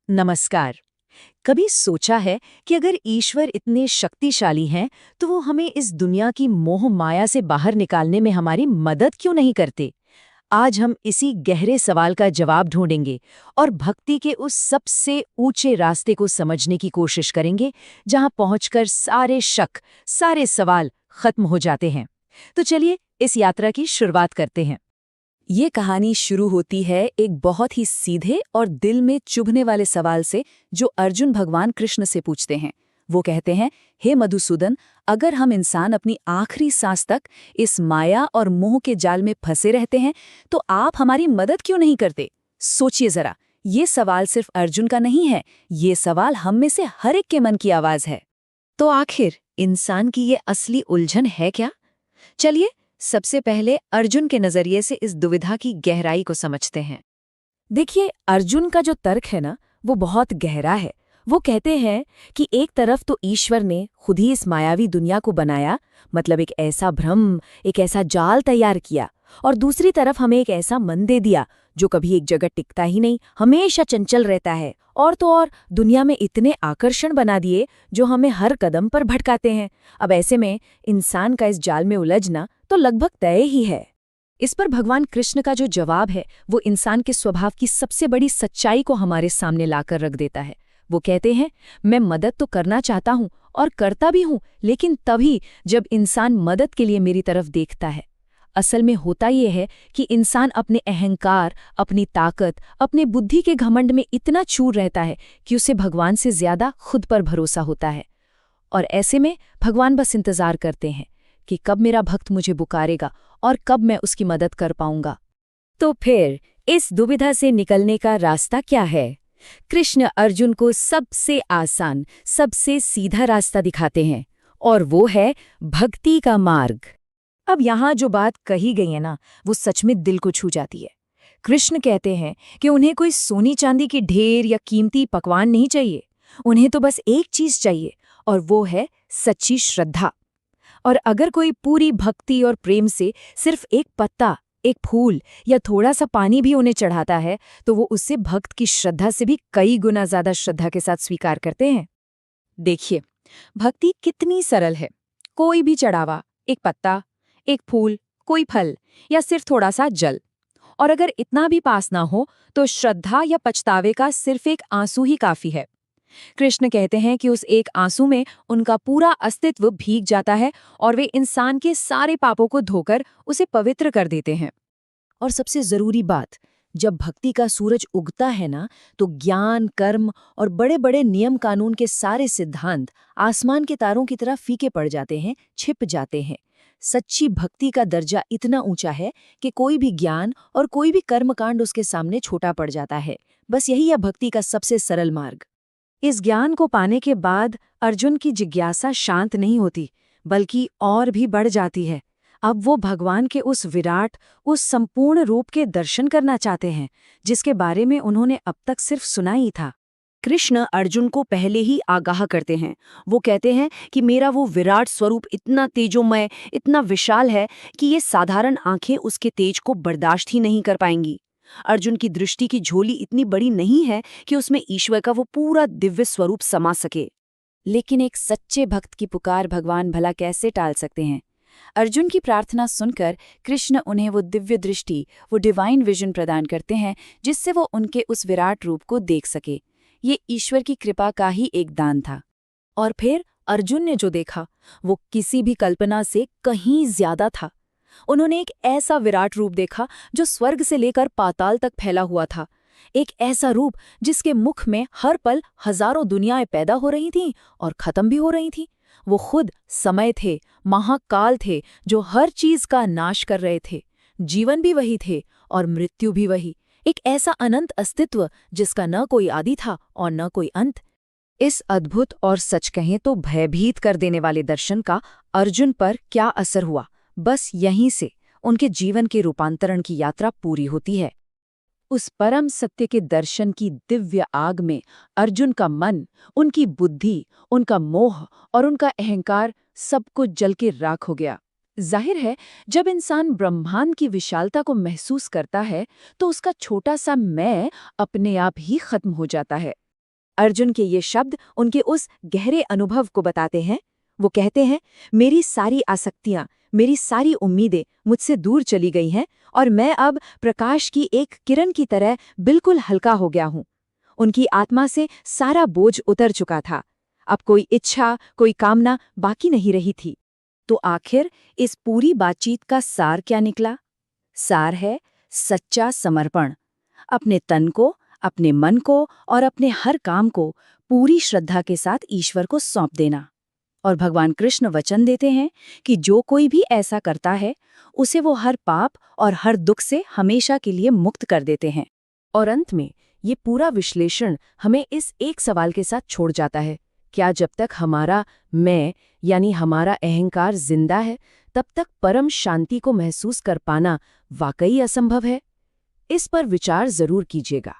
नमस्कार। कभी सोचा है कि अगर ईश्वर इतने शक्तिशाली हैं तो वो हमें इस दुनिया की मोह माया से बाहर निकालने में हमारी मदद क्यों नहीं करते? आज हम इसी गहरे सवाल का जवाब ढूंढेंगे और भक्ति के उस सबसे ऊंचे रास्ते को समझने की कोशिश करेंगे जहां पहुंचकर सारे शक, सारे सवाल खत्म हो जाते हैं। तो चलिए इस यात्रा की शुरुआत करते हैं। ये कहानी शुरू होती है एक बहुत ही सीधे और दिल में चुभने वाले सवाल से जो अर्जुन भगवान कृष्ण से पूछते हैं। वो कहते हैं, हे मधुसूदन, अगर हम इंसान अपनी आखिरी सांस तक इस माया और मोह के जाल में फंसे रहते हैं तो आप हमारी मदद क्यों नहीं करते? सोचिए जरा, ये सवाल सिर्फ अर्जुन का नहीं है, ये सवाल हम में से हर एक के मन की आवाज है। तो आखिर इंसान की ये असली उलझन है क्या? चलिए सबसे पहले अर्जुन के नजरिए से इस दुविधा की गहराई को समझते हैं। देखिए, अर्जुन का जो तर्क है ना, वो बहुत गहरा है। वो कहते हैं कि एक तरफ तो ईश्वर ने खुद ही इस मायावी दुनिया को बनाया, मतलब एक ऐसा भ्रम, एक ऐसा जाल तैयार किया, और दूसरी तरफ हमें एक ऐसा मन दे दिया जो कभी एक जगह टिकता ही नहीं, हमेशा चंचल रहता है। और तो और दुनिया में इतने आकर्षण बना दिए जो हमें हर कदम पर भटकाते हैं। अब ऐसे में इंसान का इस जाल में उलझना तो लगभग तय ही है। इस पर भगवान कृष्ण का जो जवाब है वो इंसान के स्वभाव की सबसे बड़ी सच्चाई को हमारे सामने लाकर रख देता है। वो कहते हैं, मैं मदद तो करना चाहता हूँ और करता भी हूँ, लेकिन तभी जब इंसान मदद के लिए मेरी तरफ देखता है। असल में होता ये है कि इंसान अपने अहंकार, अपनी ताकत, अपने बुद्धि के घमंड में इतना चूर रहता है कि उसे भगवान से ज्यादा खुद पर भरोसा होता है। और ऐसे में भगवान बस इंतजार करते हैं कि कब मेरा भक्त मुझे पुकारेगा और कब मैं उसकी मदद कर पाऊंगा। तो फिर इस दुविधा से निकलने का रास्ता क्या है? कृष्ण अर्जुन को सबसे आसान, सबसे सीधा रास्ता दिखाते हैं, और वो है भक्ति का मार्ग। अब यहाँ जो बात कही गई है ना, वो सच में दिल को छू जाती है। कृष्ण कहते हैं कि उन्हें कोई सोनी चांदी की ढेर या कीमती पकवान नहीं चाहिए। उन्हें तो बस एक चीज चाहिए, और वो है सच्ची श्रद्धा। और अगर कोई पूरी भक्ति और प्रेम से सिर्फ एक पत्ता, एक फूल या थोड़ा सा पानी भी उन्हें चढ़ाता है तो वो उससे भक्त की श्रद्धा से भी कई गुना ज्यादा श्रद्धा के साथ स्वीकार करते हैं। देखिए, भक्ति कितनी सरल है। कोई भी चढ़ावा, एक पत्ता, एक फूल, कोई फल या सिर्फ थोड़ा सा जल। और अगर इतना भी पास ना हो तो श्रद्धा या पछतावे का सिर्फ एक आंसू ही काफी है। कृष्ण कहते हैं कि उस एक आंसू में उनका पूरा अस्तित्व भीग जाता है और वे इंसान के सारे पापों को धोकर उसे पवित्र कर देते हैं। और सबसे जरूरी बात, जब भक्ति का सूरज उगता है ना, तो ज्ञान, कर्म और बड़े बड़े नियम कानून के सारे सिद्धांत आसमान के तारों की तरह फीके पड़ जाते हैं, छिप जाते हैं। सच्ची भक्ति का दर्जा इतना ऊंचा है कि कोई भी ज्ञान और कोई भी कर्मकांड उसके सामने छोटा पड़ जाता है। बस यही है भक्ति का सबसे सरल मार्ग। इस ज्ञान को पाने के बाद अर्जुन की जिज्ञासा शांत नहीं होती, बल्कि और भी बढ़ जाती है। अब वो भगवान के उस विराट, उस संपूर्ण रूप के दर्शन करना चाहते हैं जिसके बारे में उन्होंने अब तक सिर्फ सुना ही था। कृष्ण अर्जुन को पहले ही आगाह करते हैं। वो कहते हैं कि मेरा वो विराट स्वरूप इतना तेजोमय, इतना विशाल है कि ये साधारण आंखें उसके तेज को बर्दाश्त ही नहीं कर पाएंगी। अर्जुन की दृष्टि की झोली इतनी बड़ी नहीं है कि उसमें ईश्वर का वो पूरा दिव्य स्वरूप समा सके। लेकिन एक सच्चे भक्त की पुकार भगवान भला कैसे टाल सकते हैं? अर्जुन की प्रार्थना सुनकर कृष्ण उन्हें वो दिव्य दृष्टि, वो डिवाइन विजन प्रदान करते हैं जिससे वो उनके उस विराट रूप को देख सके। ये ईश्वर की कृपा का ही एक दान था। और फिर अर्जुन ने जो देखा वो किसी भी कल्पना से कहीं ज्यादा था। उन्होंने एक ऐसा विराट रूप देखा जो स्वर्ग से लेकर पाताल तक फैला हुआ था। एक ऐसा रूप जिसके मुख में हर पल हजारों दुनियाएं पैदा हो रही थीं और खत्म भी हो रही थीं। वो खुद समय थे, महाकाल थे, जो हर चीज का नाश कर रहे थे। जीवन भी वही थे और मृत्यु भी वही। एक ऐसा अनंत अस्तित्व जिसका न कोई आदि था और न कोई अंत। इस अद्भुत और सच कहें तो भयभीत कर देने वाले दर्शन का अर्जुन पर क्या असर हुआ, बस यहीं से उनके जीवन के रूपांतरण की यात्रा पूरी होती है। उस परम सत्य के दर्शन की दिव्य आग में अर्जुन का मन, उनकी बुद्धि, उनका मोह और उनका अहंकार सब कुछ जल के राख हो गया। जाहिर है, जब इंसान ब्रह्मांड की विशालता को महसूस करता है तो उसका छोटा सा मैं अपने आप ही खत्म हो जाता है। अर्जुन के ये शब्द उनके उस गहरे अनुभव को बताते हैं। वो कहते हैं, मेरी सारी आसक्तियां, मेरी सारी उम्मीदें मुझसे दूर चली गई हैं और मैं अब प्रकाश की एक किरण की तरह बिल्कुल हल्का हो गया हूं। उनकी आत्मा से सारा बोझ उतर चुका था। अब कोई इच्छा, कोई कामना बाकी नहीं रही थी। तो आखिर इस पूरी बातचीत का सार क्या निकला? सार है सच्चा समर्पण। अपने तन को, अपने मन को और अपने हर काम को पूरी श्रद्धा के साथ ईश्वर को सौंप देना। और भगवान कृष्ण वचन देते हैं कि जो कोई भी ऐसा करता है उसे वो हर पाप और हर दुख से हमेशा के लिए मुक्त कर देते हैं। और अंत में ये पूरा विश्लेषण हमें इस एक सवाल के साथ छोड़ जाता है, क्या जब तक हमारा मैं यानी हमारा अहंकार जिंदा है तब तक परम शांति को महसूस कर पाना वाकई असंभव है? इस पर विचार जरूर कीजिएगा।